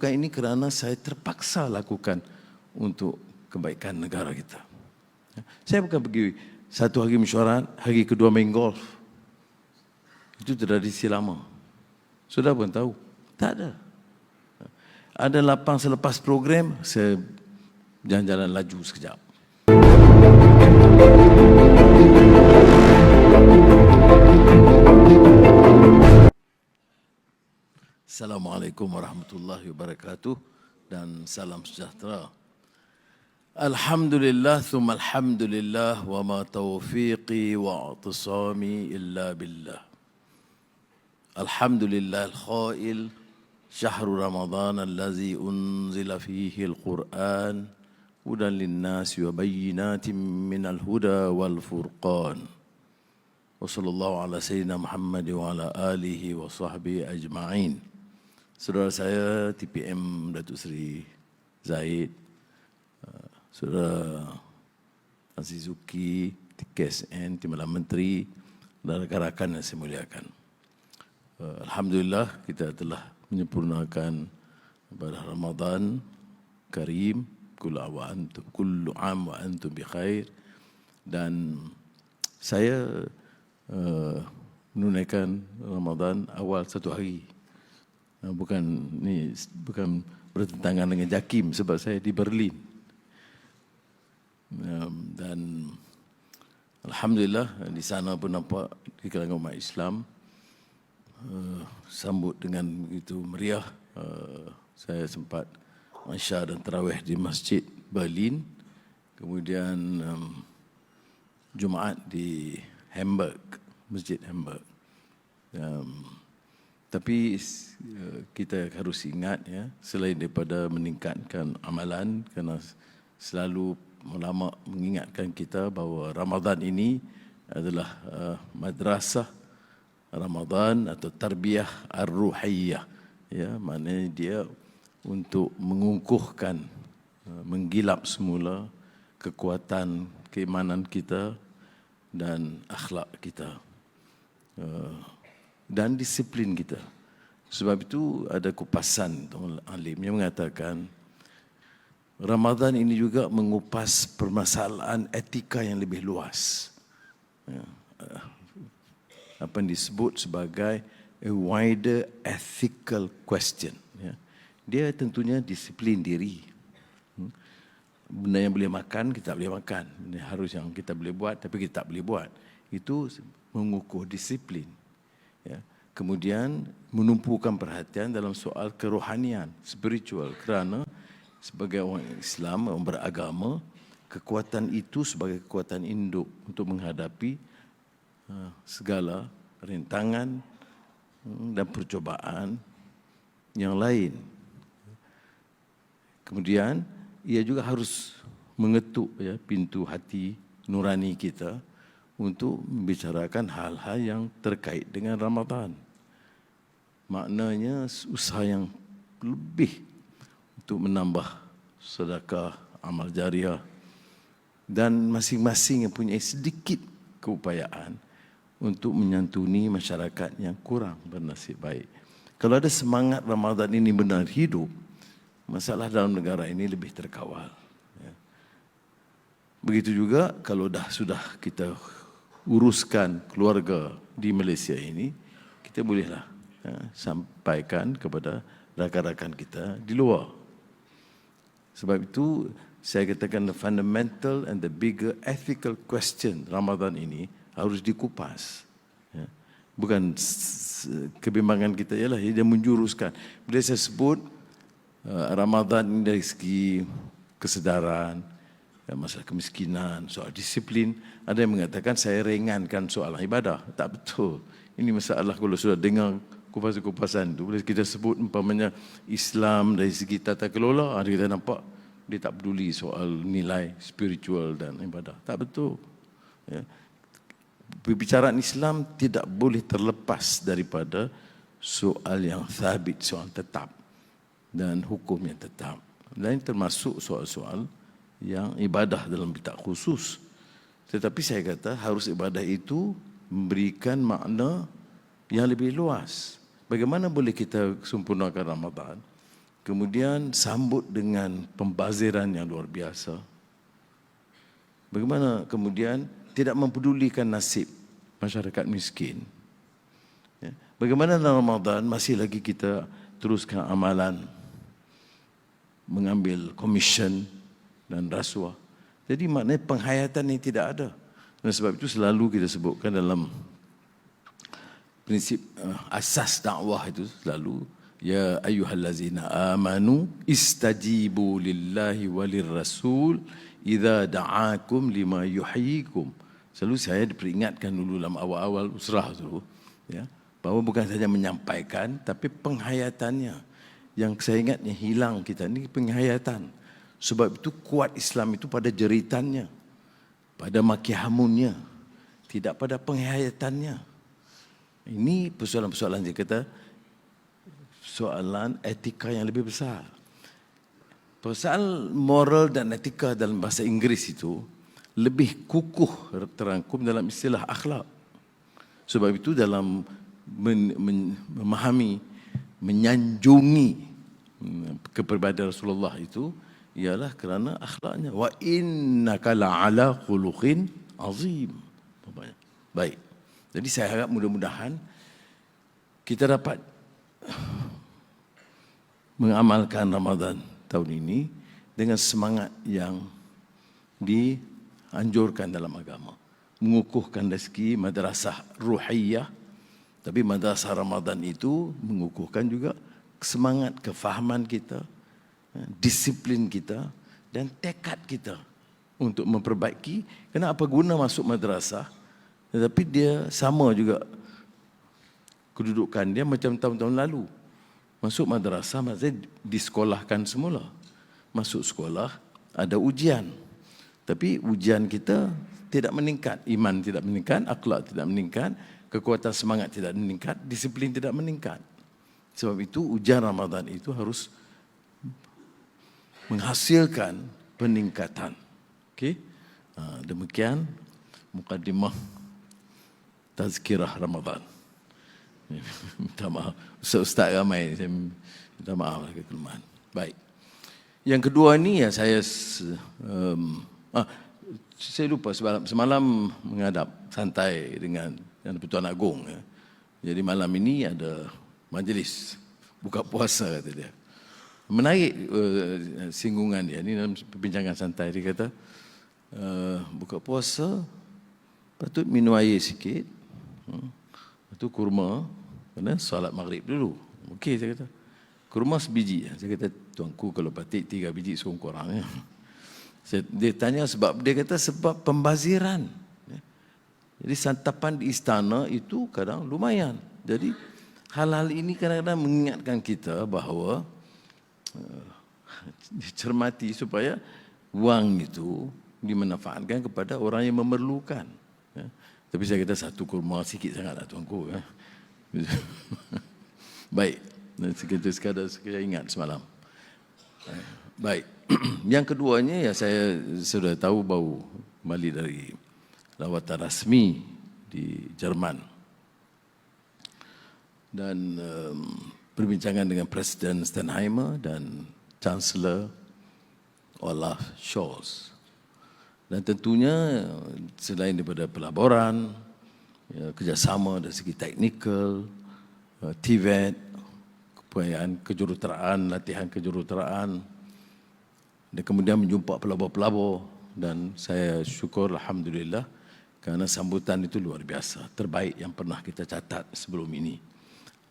lakukan ini kerana saya terpaksa lakukan untuk kebaikan negara kita. Saya bukan pergi satu hari mesyuarat, hari kedua main golf. Itu tradisi lama. Sudah pun tahu? Tak ada. Ada lapang selepas program, saya jalan-jalan laju sekejap. Assalamualaikum warahmatullahi wabarakatuh dan salam sejahtera. Alhamdulillah thumma alhamdulillah wa ma taufiqi wa i'tisami illa billah. Alhamdulillah al-khail syahrul Ramadan allazi unzila fihi al-Quran hudan lin-nasi wa bayyinatin minal huda wal furqan. Wa sallallahu ala sayyidina Muhammad wa ala alihi wa sahbihi ajma'in. Saudara saya TPM Datuk Seri Zahid, Saudara Aziz Zuki, TKSN, Timbalan Menteri dan rakan-rakan yang saya muliakan. Alhamdulillah kita telah menyempurnakan ibadah Ramadan Karim, kullu am wa antum bi khair, dan saya menunaikan Ramadan awal satu hari. Bukan bertentangan dengan JAKIM sebab saya di Berlin. Dan alhamdulillah di sana pun nampak di kalangan umat Islam sambut dengan begitu meriah. Saya sempat Isya dan tarawih di Masjid Berlin, kemudian Jumaat di Hamburg, Masjid Hamburg. Tapi kita harus ingat, ya, selain daripada meningkatkan amalan, kerana selalu ulama mengingatkan kita bahawa Ramadan ini adalah madrasah Ramadan atau tarbiyah ar-ruhiyah, ya, maknanya dia untuk mengukuhkan, menggilap semula kekuatan keimanan kita dan akhlak kita dan disiplin kita. Sebab itu ada kupasan alim yang mengatakan Ramadan ini juga mengupas permasalahan etika yang lebih luas. Apa yang disebut sebagai a wider ethical question. Dia tentunya disiplin diri. Benda yang boleh makan, kita tak boleh makan. Benda harus yang kita boleh buat, tapi kita tak boleh buat. Itu mengukuh disiplin. Ya. Kemudian menumpukan perhatian dalam soal kerohanian, spiritual, kerana sebagai orang Islam, orang beragama, kekuatan itu sebagai kekuatan induk untuk menghadapi segala rintangan dan percobaan yang lain. Kemudian ia juga harus mengetuk, ya, pintu hati nurani kita untuk membicarakan hal-hal yang terkait dengan Ramadan. Maknanya usaha yang lebih untuk menambah sedekah, amal jariah, dan masing-masing yang punya sedikit keupayaan untuk menyantuni masyarakat yang kurang bernasib baik. Kalau ada semangat Ramadan ini benar hidup, masalah dalam negara ini lebih terkawal. Begitu juga kalau sudah kita uruskan keluarga di Malaysia ini, kita bolehlah sampaikan kepada rakan-rakan kita di luar. Sebab itu saya katakan the fundamental and the bigger ethical question Ramadan ini harus dikupas. Bukan kebimbangan kita ialah dia menjuruskan. Bila saya sebut Ramadan ini dari segi kesedaran, masalah kemiskinan, soal disiplin, ada yang mengatakan saya ringankan soal ibadah. Tak betul. Ini masalah kalau sudah dengar kupasan-kupasan itu, bila kita sebut umpamanya Islam dari segi tata kelola, ada kita nampak dia tak peduli soal nilai spiritual dan ibadah. Tak betul. Ya. Perbicaraan Islam tidak boleh terlepas daripada soal yang thabit, soal tetap dan hukum yang tetap. Dan termasuk soal-soal yang ibadah dalam bitak khusus. Tetapi saya kata harus ibadah itu memberikan makna yang lebih luas. Bagaimana boleh kita sempurnakan Ramadan kemudian sambut dengan pembaziran yang luar biasa. Bagaimana kemudian tidak mempedulikan nasib masyarakat miskin. Bagaimana dalam Ramadan masih lagi kita teruskan amalan, mengambil komisen dan rasuah. Jadi maknanya penghayatan ini tidak ada. Dan sebab itu selalu kita sebutkan dalam prinsip asas dakwah itu selalu, ya ayyuhallazina amanu istajibu lillahi walir rasul idza da'akum lima yuhyikum. Selalu saya diperingatkan dulu dalam awal-awal usrah dulu, ya, bahawa bukan saja menyampaikan tapi penghayatannya. Yang saya ingatnya hilang kita ni penghayatan. Sebab itu kuat Islam itu pada jeritannya, pada makihamunnya, tidak pada penghayatannya. Ini persoalan-persoalan dia kata soalan etika yang lebih besar. Persoalan moral dan etika dalam bahasa Inggeris itu lebih kukuh terangkum dalam istilah akhlak. Sebab itu dalam memahami, menyanjungi kepribadian Rasulullah itu ialah kerana akhlaknya. Wa innaka la'ala khuluqin azim. Baik. Jadi saya harap mudah-mudahan kita dapat mengamalkan Ramadan tahun ini dengan semangat yang dianjurkan dalam agama. Mengukuhkan rezeki madrasah ruhiyah, tapi madrasah Ramadan itu mengukuhkan juga semangat, kefahaman kita, disiplin kita dan tekad kita untuk memperbaiki. Kenapa guna masuk madrasah? Tetapi dia sama juga kedudukan dia macam tahun-tahun lalu. Masuk madrasah maksudnya disekolahkan semula. Masuk sekolah ada ujian. Tapi ujian kita tidak meningkat. Iman tidak meningkat, akhlak tidak meningkat, kekuatan semangat tidak meningkat, disiplin tidak meningkat. Sebab itu ujian Ramadan itu harus menghasilkan peningkatan. Okey? Demikian mukadimah tazkirah Ramadan. Minta maaf. Ustaz ramai, saya minta maaf lah kelemahan. Baik. Yang kedua ni ya saya lupa semalam menghadap santai dengan Yang Pertuan Agong. Ya. Jadi malam ini ada majlis buka puasa kata dia. Menarik singgungan dia. Ini dalam perbincangan santai dia kata buka puasa patut minum air sikit. Lepas tu kurma, kena solat maghrib dulu. Okey saya kata. Kurma sebiji. Saya kata tuanku kalau batik 3 biji seorang kurang. Ya. Dia tanya sebab, dia kata sebab pembaziran. Jadi santapan di istana itu kadang lumayan. Jadi hal-hal ini kadang-kadang mengingatkan kita bahawa dicermati supaya wang itu dimanfaatkan kepada orang yang memerlukan. Ya. Tapi saya kata satu kurma sikit sangatlah tuanku. Ya. Baik. Sekadar saya ingat semalam. Baik. Yang keduanya ya saya sudah tahu baru kembali dari lawatan rasmi di Jerman. Dan perbincangan dengan Presiden Steinheimer dan Chancellor Olaf Scholz. Dan tentunya selain daripada pelaburan, ya, kerjasama dari segi teknikal, TVET, kepayaan kejuruteraan, latihan kejuruteraan, dan kemudian menjumpa pelabur-pelabur. Dan saya syukur Alhamdulillah kerana sambutan itu luar biasa, terbaik yang pernah kita catat sebelum ini.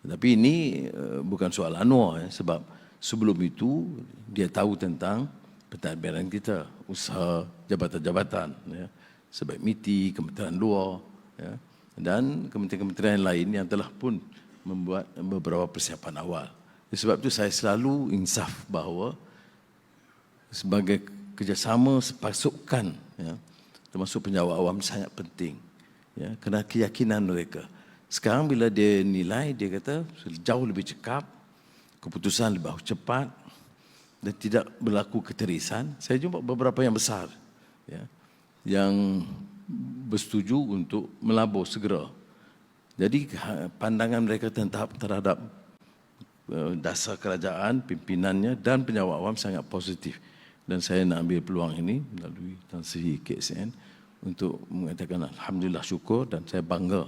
Tapi ini bukan soal Anwar, sebab sebelum itu dia tahu tentang pentadbiran kita, usaha jabatan-jabatan, ya, sebaik MITI, Kementerian Luar, ya, dan kementerian-kementerian lain yang telah pun membuat beberapa persiapan awal. Sebab itu saya selalu insaf bahawa sebagai kerjasama sepasukan, ya, termasuk penjawat awam sangat penting, ya, kerana keyakinan mereka. Sekarang bila dia nilai, dia kata jauh lebih cekap, keputusan lebih cepat dan tidak berlaku keterisan. Saya jumpa beberapa yang besar, ya, yang bersetuju untuk melabur segera. Jadi pandangan mereka terhadap dasar kerajaan, pimpinannya dan penjawat awam sangat positif. Dan saya nak ambil peluang ini melalui Tan Sri KSN untuk mengatakan Alhamdulillah, syukur, dan saya bangga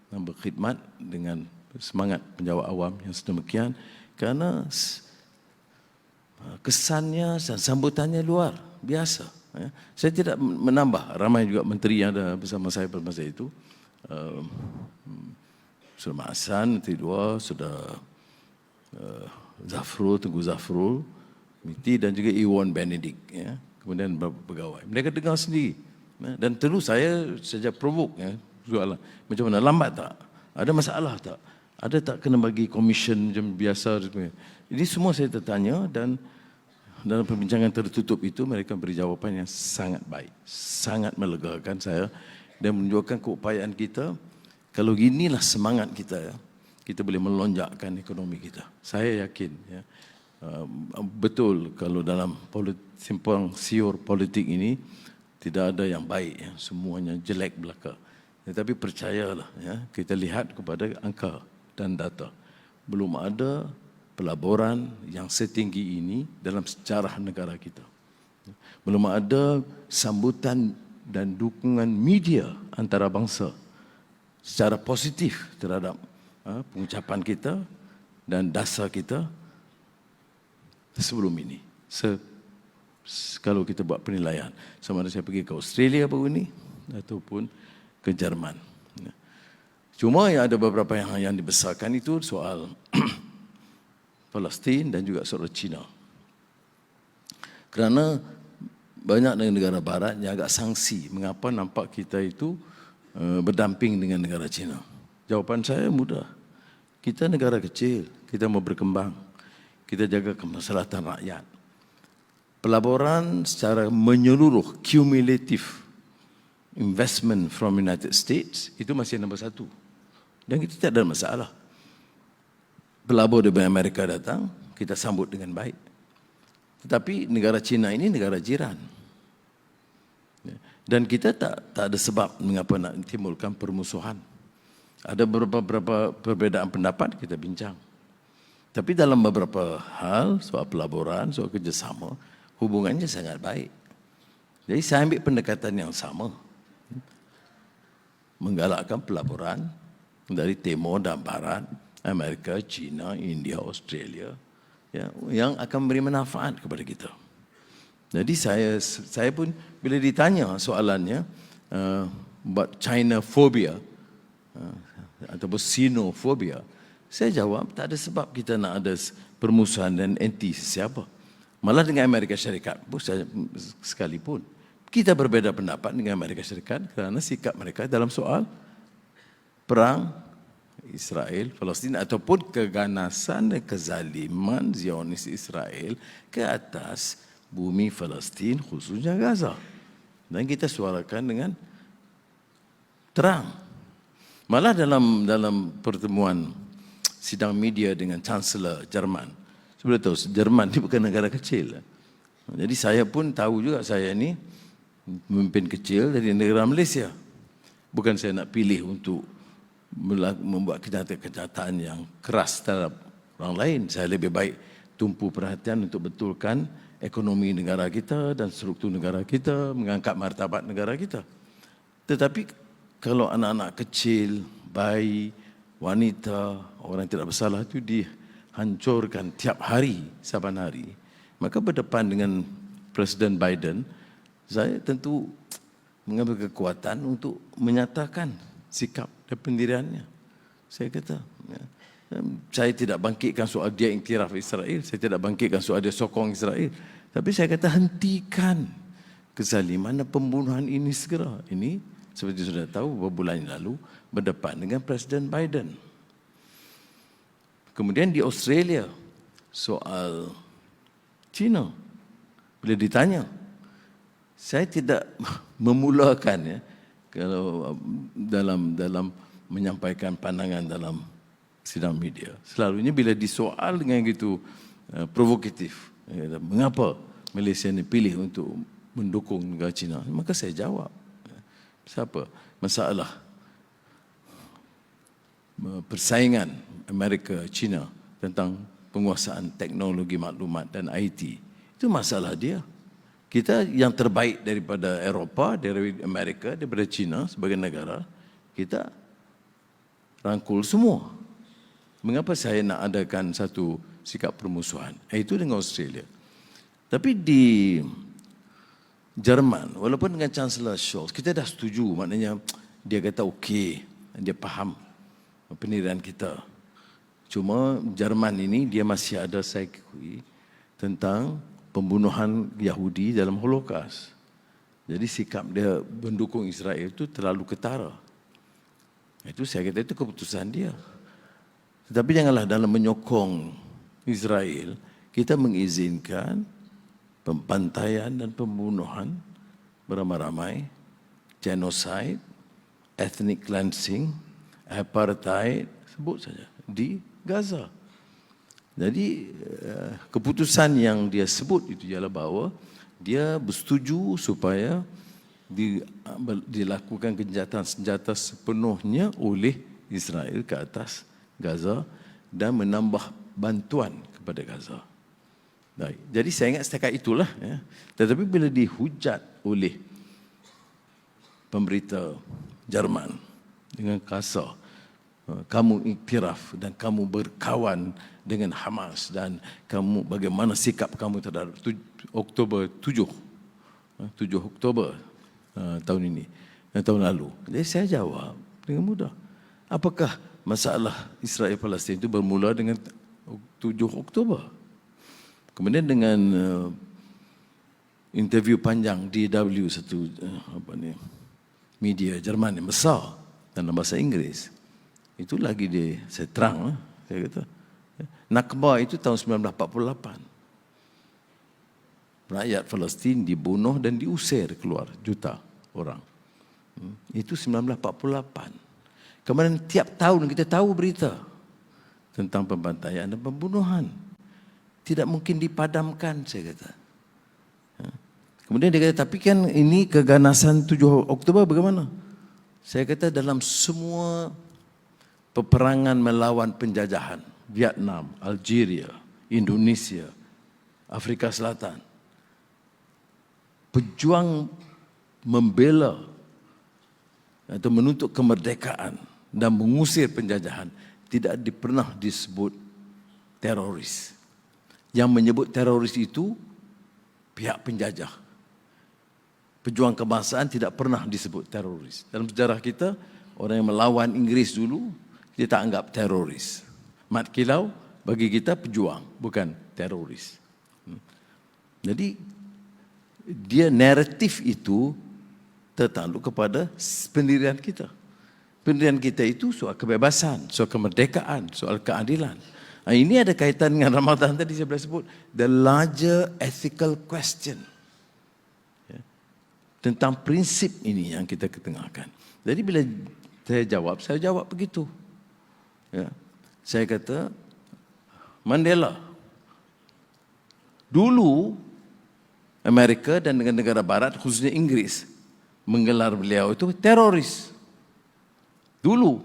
dan berkhidmat dengan semangat penjawat awam yang sedemikian, kerana kesannya dan sambutannya luar biasa. Saya tidak menambah, ramai juga menteri yang ada bersama saya pada masa itu. Sudah Mak Hassan, Menteri Luar, sudah Zafrul, Tengku Zafrul, Miti, dan juga Iwan Benedict. Kemudian beberapa pegawai. Mereka dengar sendiri. Dan terus saya sejak provoke soalan, macam mana, lambat tak? Ada masalah tak? Ada tak kena bagi komisen macam biasa? Ini semua saya tertanya, dan dalam perbincangan tertutup itu mereka beri jawapan yang sangat baik, sangat melegakan saya dan menunjukkan keupayaan kita. Kalau inilah semangat kita, kita boleh melonjakkan ekonomi kita. Saya yakin, betul kalau dalam simpang siur politik ini tidak ada yang baik, semuanya jelek belaka. Tetapi percayalah, kita lihat kepada angka dan data, belum ada pelaburan yang setinggi ini dalam sejarah negara kita. Belum ada sambutan dan dukungan media antarabangsa secara positif terhadap pengucapan kita dan dasar kita sebelum ini. Kalau kita buat penilaian, sama ada saya pergi ke Australia baru ini ataupun ke Jerman. Cuma yang ada beberapa yang dibesarkan itu soal Palestin dan juga soal China. Kerana banyak negara barat yang agak sangsi mengapa nampak kita itu berdamping dengan negara China. Jawapan saya mudah. Kita negara kecil, kita mau berkembang. Kita jaga kemaslahatan rakyat. Pelaburan secara menyeluruh, cumulative investment from United States, itu masih nombor 1. Dan kita tidak ada masalah. Pelabur dari Amerika datang, kita sambut dengan baik. Tetapi negara China ini negara jiran. Dan kita tak ada sebab mengapa nak timbulkan permusuhan. Ada beberapa perbezaan pendapat, kita bincang. Tapi dalam beberapa hal, soal pelaburan, soal kerjasama, hubungannya sangat baik. Jadi saya ambil pendekatan yang sama. Menggalakkan pelaburan dari timur dan barat, Amerika, China, India, Australia, yang akan memberi manfaat kepada kita. Jadi saya pun bila ditanya soalannya, buat China phobia ataupun Sinophobia, saya jawab tak ada sebab kita nak ada permusuhan dan anti sesiapa. Malah dengan Amerika Syarikat sekalipun, kita berbeza pendapat dengan Amerika Syarikat kerana sikap mereka dalam soal perang Israel, Palestin ataupun keganasan dan kezaliman Zionis Israel ke atas bumi Palestin, khususnya Gaza. Dan kita suarakan dengan terang. Malah dalam pertemuan sidang media dengan Chancellor Jerman, sebenarnya tahu Jerman ini bukan negara kecil. Jadi saya pun tahu juga saya ini pemimpin kecil dari negara Malaysia. Bukan saya nak pilih untuk membuat kenyataan yang keras terhadap orang lain. Saya lebih baik tumpu perhatian untuk betulkan ekonomi negara kita dan struktur negara kita, mengangkat martabat negara kita. Tetapi kalau anak-anak kecil, bayi, wanita, orang yang tidak bersalah itu dihancurkan tiap hari, saban hari, maka berdepan dengan Presiden Biden, saya tentu mengambil kekuatan untuk menyatakan sikap dan pendiriannya. Saya kata, saya tidak bangkitkan soal dia iktiraf Israel, saya tidak bangkitkan soal dia sokong Israel, tapi saya kata hentikan kezaliman dan pembunuhan ini segera. Ini seperti sudah tahu beberapa bulan yang lalu berdepan dengan Presiden Biden. Kemudian di Australia soal China, bila ditanya, saya tidak memulakan kalau dalam menyampaikan pandangan dalam sidang media. Selalunya bila disoal dengan gitu provokatif, mengapa Malaysia ini pilih untuk mendukung negara China, maka saya jawab, siapa masalah persaingan Amerika China tentang penguasaan teknologi maklumat dan IT. Itu masalah dia. Kita yang terbaik daripada Eropah, dari Amerika, daripada China sebagai negara, kita rangkul semua. Mengapa saya nak adakan satu sikap permusuhan? Itu dengan Australia. Tapi di Jerman, walaupun dengan Chancellor Scholz, kita dah setuju, maknanya dia kata okey, dia faham pendirian kita. Cuma Jerman ini dia masih ada, saya akui, tentang pembunuhan Yahudi dalam Holocaust. Jadi sikap dia mendukung Israel itu terlalu ketara. Itu saya kata itu keputusan dia. Tetapi janganlah dalam menyokong Israel, kita mengizinkan pembantaian dan pembunuhan beramai-ramai, genocide, ethnic cleansing, apartheid, sebut saja, di Gaza. Jadi keputusan yang dia sebut itu ialah bahawa dia bersetuju supaya dilakukan gencatan senjata sepenuhnya oleh Israel ke atas Gaza dan menambah bantuan kepada Gaza. Baik. Jadi saya ingat setakat itulah. Ya. Tetapi bila dihujat oleh pemberita Jerman dengan kasar, kamu iktiraf dan kamu berkawan dengan Hamas dan kamu bagaimana sikap kamu terhadap Oktober 7 Oktober tahun ini, tahun lalu. Jadi saya jawab dengan mudah. Apakah masalah Israel Palestin itu bermula dengan 7 Oktober? Kemudian dengan interview panjang DW satu media Jerman yang besar dalam bahasa Inggris, itu lagi saya terang, saya kata Nakba itu tahun 1948. Rakyat Palestin dibunuh dan diusir keluar juta orang. Itu 1948. Kemudian tiap tahun kita tahu berita tentang pembantaian dan pembunuhan. Tidak mungkin dipadamkan, saya kata. Kemudian dia kata, tapi kan ini keganasan 7 Oktober bagaimana? Saya kata dalam semua peperangan melawan penjajahan, Vietnam, Algeria, Indonesia, Afrika Selatan, pejuang membela atau menuntut kemerdekaan dan mengusir penjajahan tidak pernah disebut teroris. Yang menyebut teroris itu pihak penjajah. Pejuang kebangsaan tidak pernah disebut teroris. Dalam sejarah kita, orang yang melawan Inggris dulu, kita tak anggap teroris. Mat Kilau bagi kita pejuang, bukan teroris. Jadi, dia naratif itu tertakluk kepada pendirian kita. Pendirian kita itu soal kebebasan, soal kemerdekaan, soal keadilan. Ini ada kaitan dengan Ramadan tadi saya boleh sebut. The larger ethical question. Ya. Tentang prinsip ini yang kita ketengahkan. Jadi bila saya jawab begitu. Ya. Saya kata, Mandela. Dulu, Amerika dan negara Barat, khususnya Inggris, menggelar beliau itu teroris. Dulu.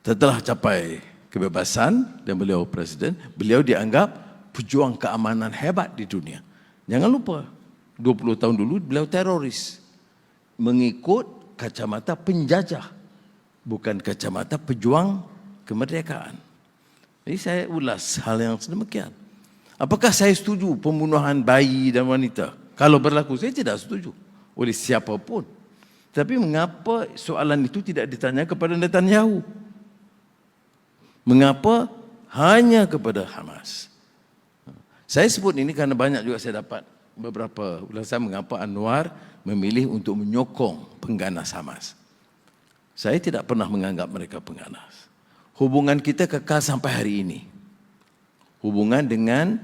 Setelah capai kebebasan dan beliau presiden, beliau dianggap pejuang keamanan hebat di dunia. Jangan lupa, 20 tahun dulu beliau teroris. Mengikut kacamata penjajah, bukan kacamata pejuang kemerdekaan. Jadi saya ulas hal yang sedemikian. Apakah saya setuju pembunuhan bayi dan wanita? Kalau berlaku, saya tidak setuju oleh siapapun. Tapi mengapa soalan itu tidak ditanya kepada Netanyahu? Mengapa hanya kepada Hamas? Saya sebut ini karena banyak juga saya dapat beberapa ulasan mengapa Anwar memilih untuk menyokong pengganas Hamas. Saya tidak pernah menganggap mereka pengganas. Hubungan kita kekal sampai hari ini. Hubungan dengan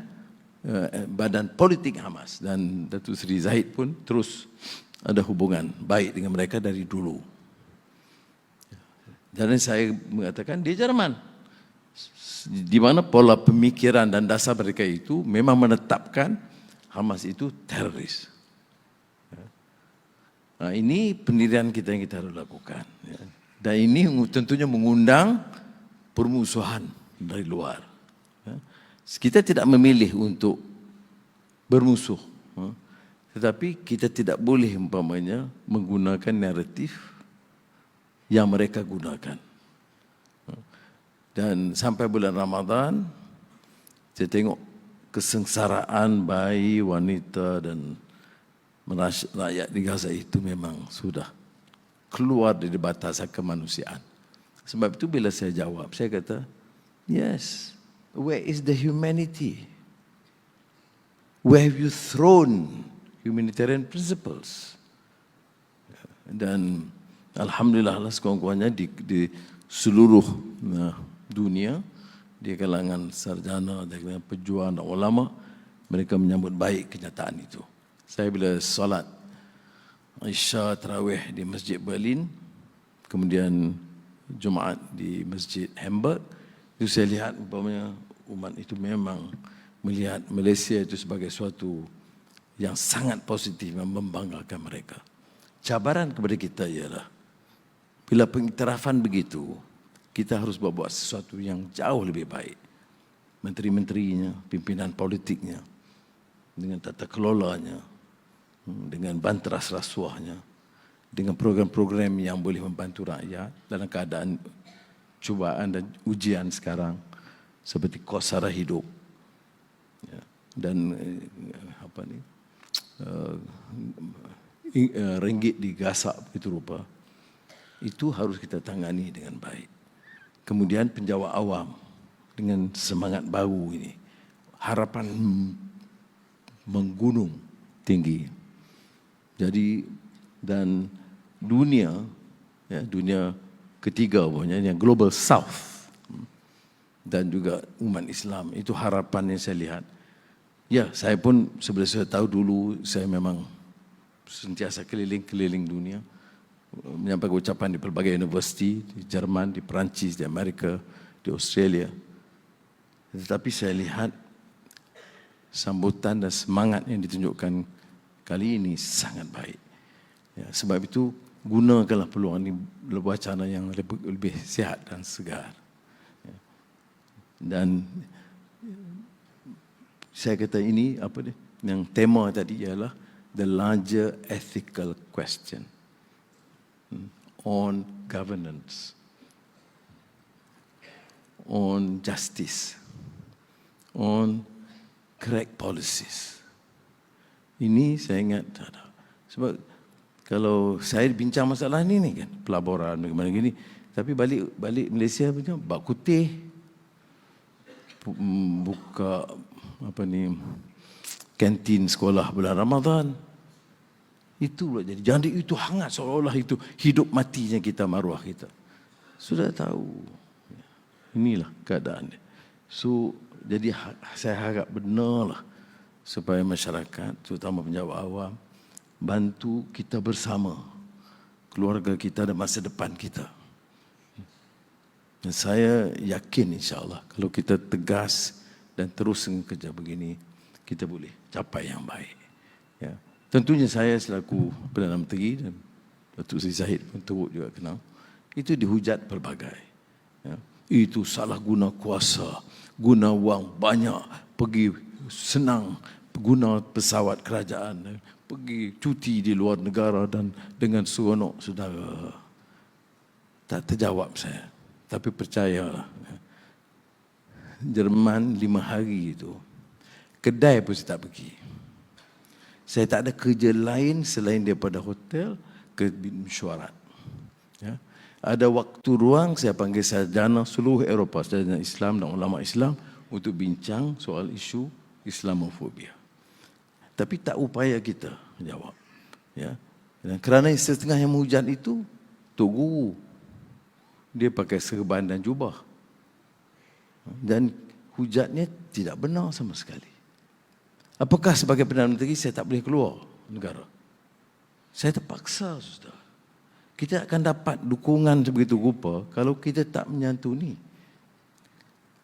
badan politik Hamas dan Datuk Seri Zahid pun terus ada hubungan baik dengan mereka dari dulu. Dan saya mengatakan di Jerman, di mana pola pemikiran dan dasar mereka itu memang menetapkan Hamas itu teroris. Nah, ini pendirian kita yang kita harus lakukan. Dan ini tentunya mengundang permusuhan dari luar. Kita tidak memilih untuk bermusuh. Tetapi kita tidak boleh umpamanya menggunakan naratif yang mereka gunakan. Dan sampai bulan Ramadan, saya tengok kesengsaraan bayi, wanita dan rakyat di Gaza itu memang sudah keluar dari batasan kemanusiaan. Sebab itu bila saya jawab, saya kata, yes, where is the humanity? Where have you thrown humanitarian principles? Dan alhamdulillah sekurang-kurangnya di seluruh dunia, di kalangan sarjana, di kalangan pejuang dan ulama, mereka menyambut baik kenyataan itu. Saya bila solat Isya Tarawih di Masjid Berlin, kemudian Jumaat di Masjid Hamburg, itu saya lihat umpamanya umat itu memang melihat Malaysia itu sebagai suatu yang sangat positif, yang membanggakan mereka. Cabaran kepada kita ialah bila pengiktirafan begitu, kita harus buat sesuatu yang jauh lebih baik. Menteri-menterinya, pimpinan politiknya, dengan tata kelolanya, dengan banteras rasuahnya, dengan program-program yang boleh membantu rakyat dalam keadaan cubaan dan ujian sekarang, seperti kos sara hidup, dan ringgit digasak begitu rupa. Itu harus kita tangani dengan baik. Kemudian penjawat awam dengan semangat baru ini, harapan menggunung tinggi. Jadi dan dunia ketiga punya yang Global South dan juga umat Islam, itu harapan yang saya lihat. Ya, saya pun sebenarnya tahu dulu saya memang sentiasa keliling-keliling dunia, menyampaikan ucapan di pelbagai universiti, di Jerman, di Perancis, di Amerika, di Australia. Tetapi saya lihat sambutan dan semangat yang ditunjukkan kali ini sangat baik. Ya, sebab itu gunakanlah peluang ini, wacana yang lebih sihat dan segar. Ya. Dan saya kata ini yang tema tadi ialah the larger ethical question on governance, on justice, on correct policies. Ini saya ingat sebab kalau saya bincang masalah ini kan, pelaburan bagaimana gini, tapi balik Malaysia punya bak kutih, buka kantin sekolah bulan Ramadan. Itu pula jadi itu hangat, seolah-olah itu hidup matinya kita, maruah kita. Sudah tahu. Inilah keadaannya. So, jadi saya harap benarlah supaya masyarakat, terutama penjawat awam, bantu kita bersama, keluarga kita dan masa depan kita. Dan saya yakin insya-Allah kalau kita tegas dan terus kerja begini, kita boleh capai yang baik. Ya. Tentunya saya selaku Perdana Menteri dan Datuk Seri Zahid pun turut juga kenal, itu dihujat pelbagai. Ya. Itu salah guna kuasa, guna wang banyak, pergi senang guna pesawat kerajaan, pergi cuti di luar negara dan dengan seronok saudara. Tak terjawab saya. Tapi percayalah, Jerman 5 hari itu, kedai pun saya tak pergi. Saya tak ada kerja lain selain daripada hotel ke mesyuarat. Ya. Ada waktu ruang, saya panggil sarjana seluruh Eropah, sarjana Islam dan ulama Islam untuk bincang soal isu Islamofobia. Tapi tak upaya kita menjawab. Ya. Dan kerana setengah yang menghujat itu, Tok Guru, dia pakai serban dan jubah. Dan hujatnya tidak benar sama sekali. Apakah sebagai Perdana Menteri saya tak boleh keluar negara? Saya terpaksa, saudara. Kita akan dapat dukungan sebegitu rupa kalau kita tak menyantuni.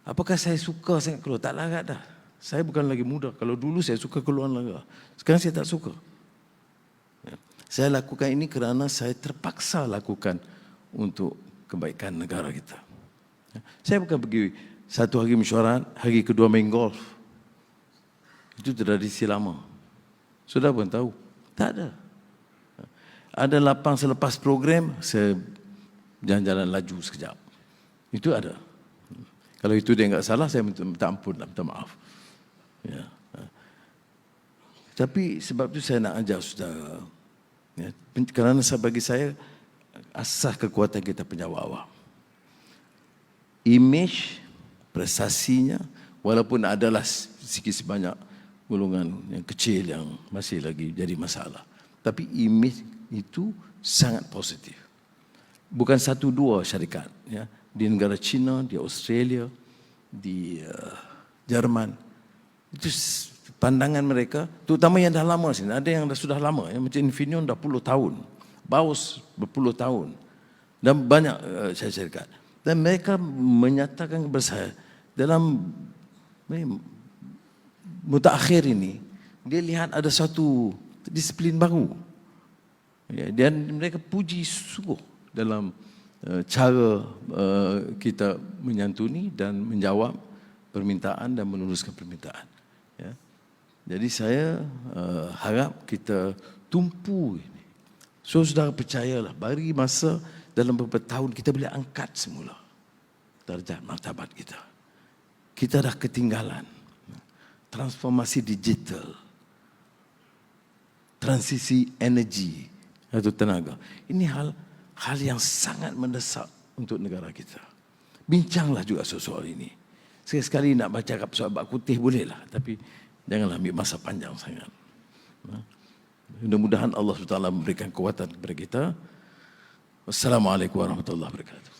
Apakah saya suka sangat keluar? Tak larat dah. Saya bukan lagi muda. Kalau dulu saya suka keluar negara. Sekarang saya tak suka. Saya lakukan ini kerana saya terpaksa lakukan untuk kebaikan negara kita. Saya bukan pergi satu hari mesyuarat, hari kedua main golf. Itu tradisi lama. Sudah pun tahu? Tak ada. Ada lapang selepas program, saya jalan-jalan laju sekejap. Itu ada. Kalau itu dia enggak salah, saya minta ampun, minta maaf. Ya. Tapi sebab itu saya nak ajar saudara. Ya. Kerana bagi saya, asas kekuatan kita penjawab. Image, prestasinya, walaupun adalah sikit sebanyak golongan yang kecil yang masih lagi jadi masalah. Tapi image itu sangat positif. Bukan satu dua syarikat. Ya. Di negara China, di Australia, di Jerman. Itu pandangan mereka, terutama yang dah lama sini. Ada yang sudah lama, ya, macam Infineon dah puluh tahun. Baus berpuluh tahun. Dan banyak syarikat. Dan mereka menyatakan kepada saya, dalam mutakhir ini, dia lihat ada satu disiplin baru. Ya, dan mereka puji sungguh dalam cara kita menyantuni dan menjawab permintaan dan meneruskan permintaan. Ya. Jadi saya harap kita tumpu ini. So, saudara percayalah, bagi masa dalam beberapa tahun kita boleh angkat semula darjat martabat kita. Kita dah ketinggalan. Transformasi digital, transisi energi atau tenaga. Ini hal yang sangat mendesak untuk negara kita. Bincanglah juga soal ini. Sekali-sekali nak baca soal bab kutih bolehlah, tapi janganlah ambil masa panjang sangat. Mudah-mudahan Allah SWT memberikan kekuatan kepada kita. Wassalamualaikum warahmatullahi wabarakatuh.